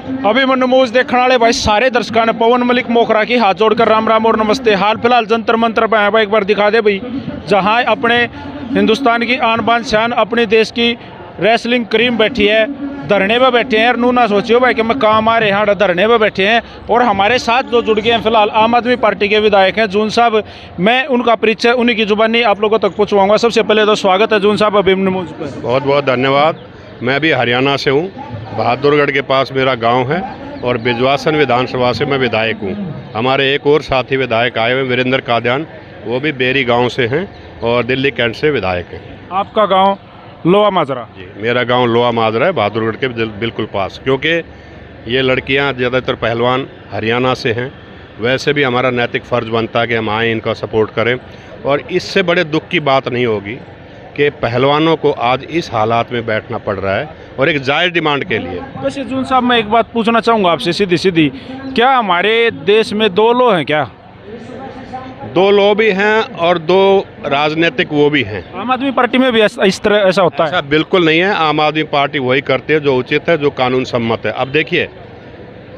Abhimanyu movies देखने वाले भाई सारे दर्शकों ने पवन मलिक मोखरा की हाथ जोड़कर राम राम और नमस्ते। हाल फिलहाल जंतर मंतर पे भाई एक बार दिखा दे भाई, जहां अपने हिंदुस्तान की आन बान शान अपने देश की रेसलिंग क्रीम बैठी है, धरने पे बैठे हैं। नू ना सोचियो भाई कि मैं काम आ रहे हैं, धरने पे बैठे हैं। और हमारे साथ जो जुड़ गए हैं फिलहाल आम आदमी पार्टी के विधायक हैं जून साहब। मैं उनका परिचय उन्हीं की जुबानी आप लोगों तक पहुँचवाऊंगा। सबसे पहले तो स्वागत है जून साहब अभिमन्यु मूवीज पर। बहुत बहुत धन्यवाद। मैं भी हरियाणा से हूँ, बहादुरगढ़ के पास मेरा गांव है और बिजवासन विधानसभा से मैं विधायक हूँ। हमारे एक और साथी विधायक आए हुए वीरेंद्र कादियान, वो भी बेरी गांव से हैं और दिल्ली कैंट से विधायक हैं। आपका गांव लोहा माजरा? जी, मेरा गांव लोहा माजरा है, बहादुरगढ़ के बिल्कुल पास। क्योंकि ये लड़कियां ज़्यादातर पहलवान हरियाणा से हैं, वैसे भी हमारा नैतिक फ़र्ज़ बनता है कि हम आएँ, इनका सपोर्ट करें। और इससे बड़े दुख की बात नहीं होगी कि पहलवानों को आज इस हालात में बैठना पड़ रहा है और एक जायज़ डिमांड के लिए। वैसे जून साहब मैं एक बात पूछना चाहूँगा आपसे सीधी सीधी, क्या हमारे देश में दो लो हैं क्या? दो लो भी हैं और दो राजनीतिक वो भी हैं। आम आदमी पार्टी में भी इस तरह ऐसा होता है? ऐसा बिल्कुल नहीं है। आम आदमी पार्टी वही करती है जो उचित है, जो कानून सम्मत है। अब देखिए,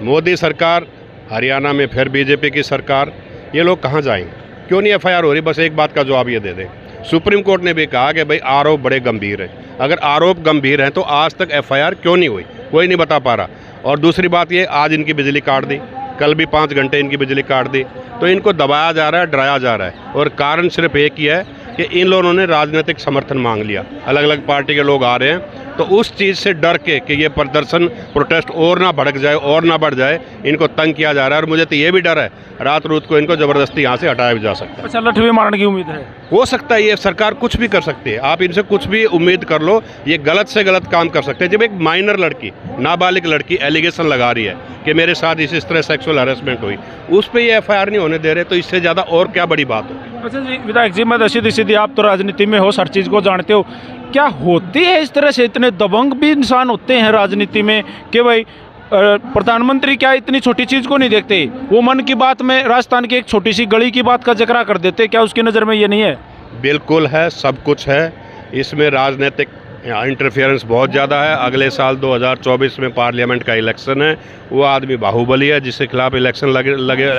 मोदी सरकार, हरियाणा में फिर बीजेपी की सरकार, ये लोग कहाँ जाएंगे? क्यों नहीं एफआईआर हो रही? बस एक बात का जवाब ये दे दें। सुप्रीम कोर्ट ने भी कहा कि भाई आरोप बड़े गंभीर हैं। अगर आरोप गंभीर हैं तो आज तक एफआईआर क्यों नहीं हुई? कोई नहीं बता पा रहा। और दूसरी बात ये, आज इनकी बिजली काट दी, कल भी 5 घंटे इनकी बिजली काट दी। तो इनको दबाया जा रहा है, डराया जा रहा है। और कारण सिर्फ एक ही है कि इन लोगों ने राजनीतिक समर्थन मांग लिया। अलग अलग पार्टी के लोग आ रहे हैं, तो उस चीज़ से डर के कि ये प्रदर्शन प्रोटेस्ट और ना भड़क जाए और ना बढ़ जाए, इनको तंग किया जा रहा है। और मुझे तो ये भी डर है रात रूत को इनको ज़बरदस्ती यहाँ से हटाया भी जा सकता है। अच्छा, लठ भी मारने की उम्मीद है? हो सकता है, ये सरकार कुछ भी कर सकती है। आप इनसे कुछ भी उम्मीद कर लो, ये गलत से गलत काम कर सकते हैं। जब एक माइनर लड़की, नाबालिग लड़की एलिगेशन लगा रही है कि मेरे साथ इस तरह सेक्सुअल हरेसमेंट हुई, उस पर ये एफआईआर नहीं होने दे रहे, तो इससे ज़्यादा और क्या बड़ी बात होगी? अच्छा जी विधायक जी, मैं सीधी सीधी, आप तो राजनीति में हो, हर चीज़ को जानते हो, क्या होती है इस तरह से? इतने दबंग भी इंसान होते हैं राजनीति में कि भाई प्रधानमंत्री क्या इतनी छोटी चीज़ को नहीं देखते? वो मन की बात में राजस्थान की एक छोटी सी गली की बात का जिक्र कर देते, क्या उसकी नज़र में ये नहीं है? बिल्कुल है, सब कुछ है। इसमें राजनीतिक इंटरफेरेंस बहुत ज़्यादा है। अगले साल 2024 में पार्लियामेंट का इलेक्शन है। वो आदमी बाहुबली है जिसके खिलाफ इलेक्शन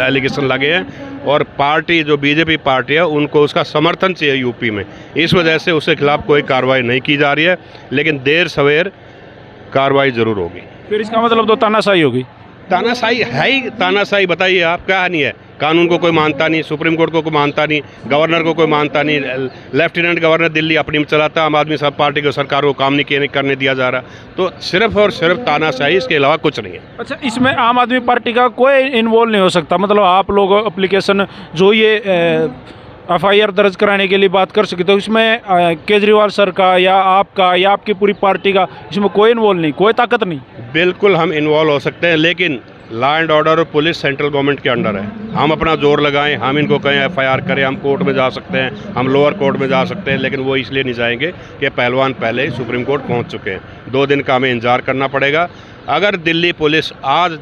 एलिगेशन लगे हैं, और पार्टी जो बीजेपी पार्टी है उनको उसका समर्थन चाहिए यूपी में। इस वजह से उसके खिलाफ कोई कार्रवाई नहीं की जा रही है, लेकिन देर सवेर कार्रवाई ज़रूर होगी। फिर इसका मतलब तो तानाशाही होगी? तानाशाही है ही। तानाशाही बताइए आप, क्या नहीं है? कानून को कोई मानता नहीं, सुप्रीम कोर्ट को कोई मानता नहीं, गवर्नर को कोई मानता नहीं। लेफ्टिनेंट गवर्नर दिल्ली अपनी में चलाता, आम आदमी सब पार्टी को, सरकार को काम नहीं करने दिया जा रहा। तो सिर्फ और सिर्फ तानाशाही, इसके अलावा कुछ नहीं है। अच्छा, इसमें आम आदमी पार्टी का कोई इन्वॉल्व नहीं हो सकता? मतलब आप लोग एप्लीकेशन जो ये एफआईआर दर्ज कराने के लिए बात कर सकते हो, इसमें केजरीवाल सर का या आपका या आपकी पूरी पार्टी का इसमें कोई इन्वॉल्व नहीं, कोई ताकत नहीं? बिल्कुल हम इन्वॉल्व हो सकते हैं, लेकिन लॉ एंड ऑर्डर और पुलिस सेंट्रल गवर्नमेंट के अंडर है। हम अपना जोर लगाएं, हम इनको कहें एफआईआर करें, हम कोर्ट में जा सकते हैं, हम लोअर कोर्ट में जा सकते हैं, लेकिन वो इसलिए नहीं जाएंगे कि पहलवान पहले ही सुप्रीम कोर्ट पहुंच चुके हैं। 2 दिन का हमें इंतजार करना पड़ेगा। अगर दिल्ली पुलिस आज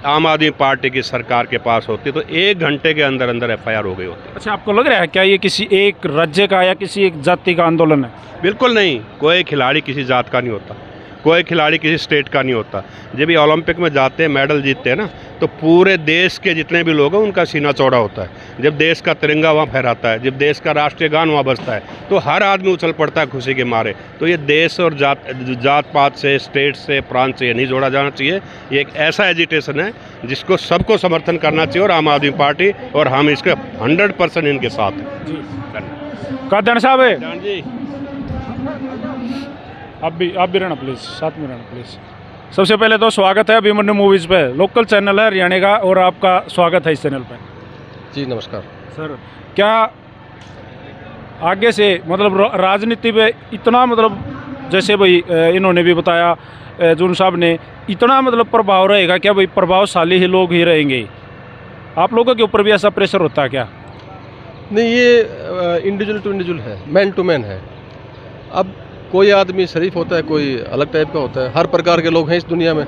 आम आदमी पार्टी की सरकार के पास होती तो 1 घंटे के अंदर अंदर एफआईआर हो गई होती। अच्छा, आपको लग रहा है क्या ये किसी एक राज्य का या किसी एक जाति का आंदोलन है? बिल्कुल नहीं। कोई खिलाड़ी किसी जात का नहीं होता, कोई खिलाड़ी किसी स्टेट का नहीं होता। जब ये ओलंपिक में जाते हैं, मेडल जीतते हैं ना, तो पूरे देश के जितने भी लोग हैं उनका सीना चौड़ा होता है। जब देश का तिरंगा वहाँ फहराता है, जब देश का राष्ट्रीय गान वहाँ बजता है, तो हर आदमी उछल पड़ता है खुशी के मारे। तो ये देश और जात पात से, स्टेट से, प्रांत से ये नहीं जोड़ा जाना चाहिए। ये एक ऐसा एजिटेशन है जिसको सबको समर्थन करना चाहिए, और आम आदमी पार्टी और हम इसके 100% इनके साथ हैं। कादियान साहब है जी, आप भी रहना प्लीज़, साथ में रहना प्लीज़। सबसे पहले तो स्वागत है अभिमन्यु मूवीज़ पे, लोकल चैनल है हरियाणा का, और आपका स्वागत है इस चैनल पे। जी नमस्कार सर। क्या आगे से मतलब राजनीति पे इतना, मतलब जैसे भाई इन्होंने भी बताया जून साहब ने, इतना मतलब प्रभाव रहेगा क्या? भाई प्रभावशाली ही लोग ही रहेंगे? आप लोगों के ऊपर भी ऐसा प्रेशर होता है क्या? नहीं, ये इंडिविजुअल टू इंडिविजुअल है, मैन टू मैन है। अब कोई आदमी शरीफ होता है, कोई अलग टाइप का होता है। हर प्रकार के लोग हैं इस दुनिया में।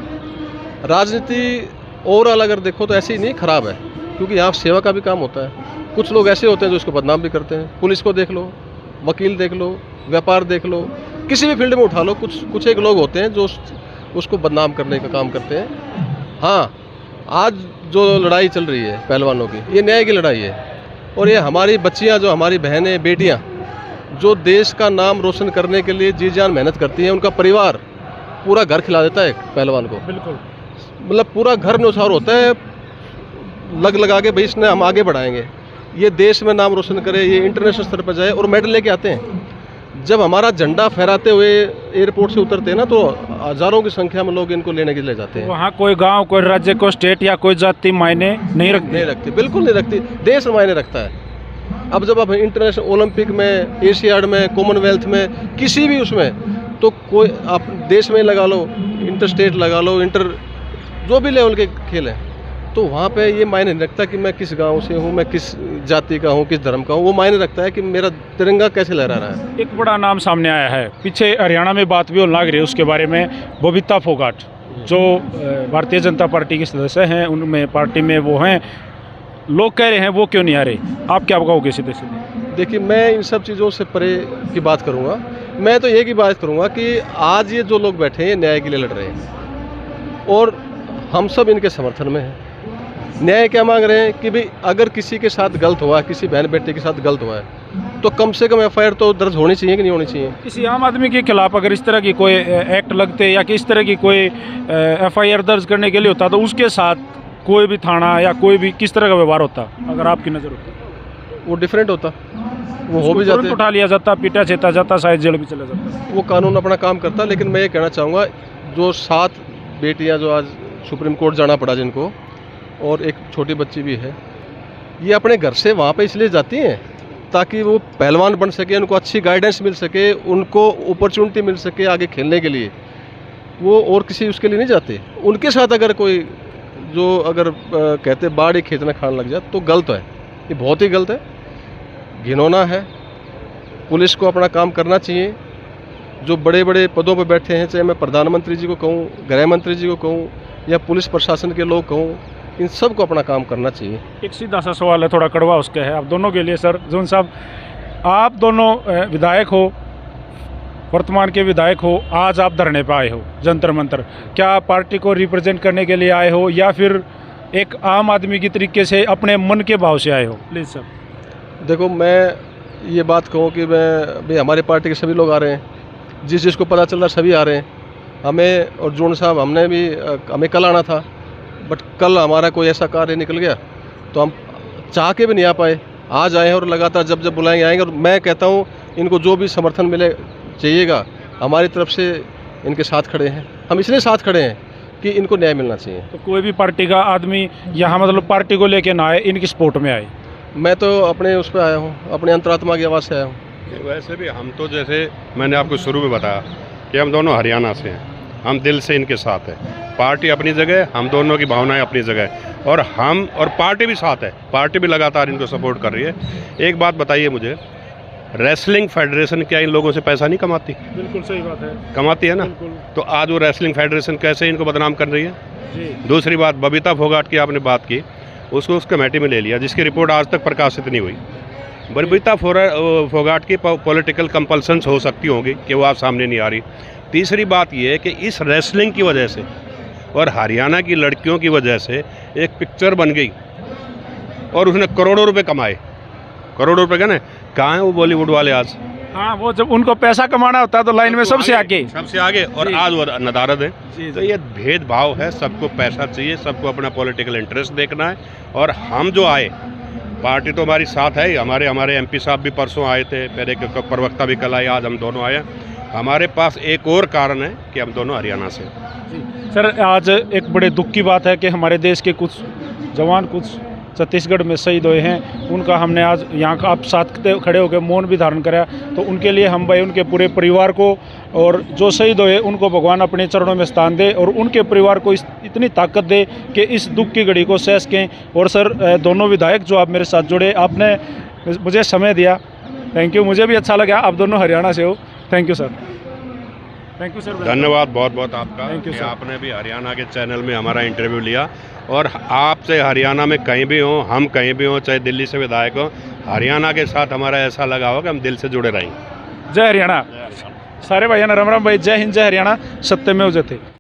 राजनीति ओवरऑल अगर देखो तो ऐसी नहीं खराब है, क्योंकि यहाँ सेवा का भी काम होता है। कुछ लोग ऐसे होते हैं जो इसको बदनाम भी करते हैं। पुलिस को देख लो, वकील देख लो, व्यापार देख लो, किसी भी फील्ड में उठा लो, कुछ एक लोग होते हैं जो उसको बदनाम करने का काम करते हैं। हाँ, आज जो लड़ाई चल रही है पहलवानों की, ये न्याय की लड़ाई है। और ये हमारी बच्चियां, जो हमारी बहनें, बेटियां, जो देश का नाम रोशन करने के लिए जी जान मेहनत करती हैं, उनका परिवार पूरा घर खिला देता है पहलवान को। बिल्कुल, मतलब पूरा घर न्यौछावर होता है, लग लगा के भाई इसने हम आगे बढ़ाएंगे, ये देश में नाम रोशन करे, ये इंटरनेशनल स्तर पर जाए, और मेडल लेके आते हैं। जब हमारा झंडा फहराते हुए एयरपोर्ट से उतरते हैं ना, तो हज़ारों की संख्या में लोग इनको लेने के लिए जाते हैं। वहाँ कोई गांव, कोई राज्य, कोई स्टेट या कोई जाति मायने नहीं रखती। बिल्कुल नहीं रखती, देश मायने रखता है। अब जब आप इंटरनेशनल ओलंपिक में, एशियाड में, कॉमनवेल्थ में, किसी भी उसमें, तो कोई आप देश में लगा लो, इंटर स्टेट लगा लो, इंटर जो भी लेवल के खेल हैं, तो वहाँ पे ये मायने नहीं रखता कि मैं किस गांव से हूँ, मैं किस जाति का हूँ, किस धर्म का हूँ। वो मायने रखता है कि मेरा तिरंगा कैसे लहरा रहा है। एक बड़ा नाम सामने आया है, पीछे हरियाणा में बात भी होने लग रही है उसके बारे में, बबीता फोगाट, जो भारतीय जनता पार्टी के सदस्य हैं, उनमें पार्टी में वो हैं, लोग कह रहे हैं वो क्यों नहीं आ रहे, आप क्या कहोगे सीधे सीधे? देखिए, मैं इन सब चीज़ों से परे की बात करूँगा। मैं तो ये की बात करूँगा कि आज ये जो लोग बैठे हैं, न्याय के लिए लड़ रहे हैं, और हम सब इनके समर्थन में हैं। न्याय क्या मांग रहे हैं कि भाई अगर किसी के साथ गलत हुआ है, किसी बहन बेटे के साथ गलत हुआ है, तो कम से कम एफआईआर तो दर्ज होनी चाहिए कि नहीं होनी चाहिए। किसी आम आदमी के खिलाफ अगर इस तरह की कोई एक्ट लगते या कि इस तरह की कोई एफआईआर दर्ज करने के लिए होता, तो उसके साथ कोई भी थाना या कोई भी किस तरह का व्यवहार होता अगर आपकी नज़र होती? वो डिफरेंट होता, वो हो भी तुरंत जाते, उठा लिया जाता, पीटा चेता जाता, शायद जेल भी चला जाता। वो कानून अपना काम करता। लेकिन मैं ये कहना चाहूँगा, जो 7 बेटियाँ जो आज सुप्रीम कोर्ट जाना पड़ा जिनको, और एक छोटी बच्ची भी है, ये अपने घर से वहाँ पे इसलिए जाती हैं ताकि वो पहलवान बन सके, उनको अच्छी गाइडेंस मिल सके, उनको अपॉर्चुनिटी मिल सके आगे खेलने के लिए। वो और किसी उसके लिए नहीं जाते। उनके साथ अगर कोई जो अगर कहते बाढ़ ही खेत में खाने लग जाए, तो गलत है, ये बहुत ही गलत है, घिनौना है। पुलिस को अपना काम करना चाहिए। जो बड़े बड़े पदों पर बैठे हैं, चाहे मैं प्रधानमंत्री जी को कहूँ, गृह मंत्री जी को कहूँ, या पुलिस प्रशासन के लोग कहूँ, इन सब को अपना काम करना चाहिए। एक सीधा सा सवाल है, थोड़ा कड़वा उसका है आप दोनों के लिए। सर जोन साहब, आप दोनों विधायक हो, वर्तमान के विधायक हो, आज आप धरने पे आए हो जंतर मंतर, क्या पार्टी को रिप्रेजेंट करने के लिए आए हो या फिर एक आम आदमी की तरीके से अपने मन के भाव से आए हो? Please sir. देखो, मैं ये बात कहूँ कि मैं भाई हमारे पार्टी के सभी लोग आ रहे हैं, जिसको पता चल रहा सभी आ रहे हैं। हमें और जोन साहब, हमें कल आना था, बट कल हमारा कोई ऐसा कार्य निकल गया तो हम चाह के भी नहीं आ पाए। आज आए हैं और लगातार जब जब बुलाएंगे आएंगे। और मैं कहता हूँ, इनको जो भी समर्थन मिले चाहिएगा, हमारी तरफ से इनके साथ खड़े हैं। हम इसलिए साथ खड़े हैं कि इनको न्याय मिलना चाहिए। तो कोई भी पार्टी का आदमी यहाँ मतलब पार्टी को लेके ना आए, इनकी सपोर्ट में आए? मैं तो अपने उस पर आया हूँ, अपने अंतरात्मा की आवाज़ से आया हूँ। वैसे भी हम तो, जैसे मैंने आपको शुरू में बताया कि हम दोनों हरियाणा से हैं, हम दिल से इनके साथ हैं। पार्टी अपनी जगह, हम दोनों की भावनाएं अपनी जगह, और हम और पार्टी भी साथ है। पार्टी भी लगातार इनको सपोर्ट कर रही है। एक बात बताइए मुझे, रेसलिंग फेडरेशन क्या इन लोगों से पैसा नहीं कमाती? बिल्कुल सही बात है, कमाती है ना। तो आज वो रेसलिंग फेडरेशन कैसे इनको बदनाम कर रही है जी। दूसरी बात, बबीता फोगाट की आपने बात की, उसको उस कमेटी में ले लिया जिसकी रिपोर्ट आज तक प्रकाशित नहीं हुई। बबीता फोगाट की पॉलिटिकल कंपल्सन्स हो सकती होंगी कि वो आप सामने नहीं आ रही। तीसरी बात ये है कि इस रेसलिंग की वजह से और हरियाणा की लड़कियों की वजह से एक पिक्चर बन गई और उसने करोड़ों रुपए कमाए। करोड़ों रुपए कहने कहाँ है वो बॉलीवुड वाले आज? हाँ, वो जब उनको पैसा कमाना होता है तो लाइन में सबसे आगे और आज वो नदारद है। तो ये भेदभाव है, सबको पैसा चाहिए, सबको अपना पॉलिटिकल इंटरेस्ट देखना है। और हम जो आए, पार्टी तो हमारी साथ है। हमारे एमपी साहब भी परसों आए थे, मेरे प्रवक्ता भी कल आए, आज हम दोनों आए। हमारे पास एक और कारण है कि हम दोनों हरियाणा से। सर, आज एक बड़े दुख की बात है कि हमारे देश के कुछ जवान कुछ छत्तीसगढ़ में शहीद हुए हैं। उनका हमने आज यहाँ का आप साथ खड़े होकर मौन भी धारण करा। तो उनके लिए हम भाई उनके पूरे परिवार को और जो शहीद हुए उनको भगवान अपने चरणों में स्थान दे और उनके परिवार को इतनी ताकत दे कि इस दुख की घड़ी को सह सकें। और सर, दोनों विधायक जो आप मेरे साथ जुड़े, आपने मुझे समय दिया, थैंक यू। मुझे भी अच्छा लगा, आप दोनों हरियाणा से हो। Thank you sir. Thank you sir. धन्यवाद बहुत बहुत आपका। Thank you sir. आपने भी हरियाणा के चैनल में हमारा इंटरव्यू लिया। और आपसे हरियाणा में कहीं भी हों, हम कहीं भी हों, चाहे दिल्ली से विधायक हों, हरियाणा के साथ हमारा ऐसा लगाव कि हम दिल से जुड़े रहें। जय हरियाणा। सारे भाइयों राम राम भाई, जय हिंद, जय हरियाणा, सत्यमेव जयते।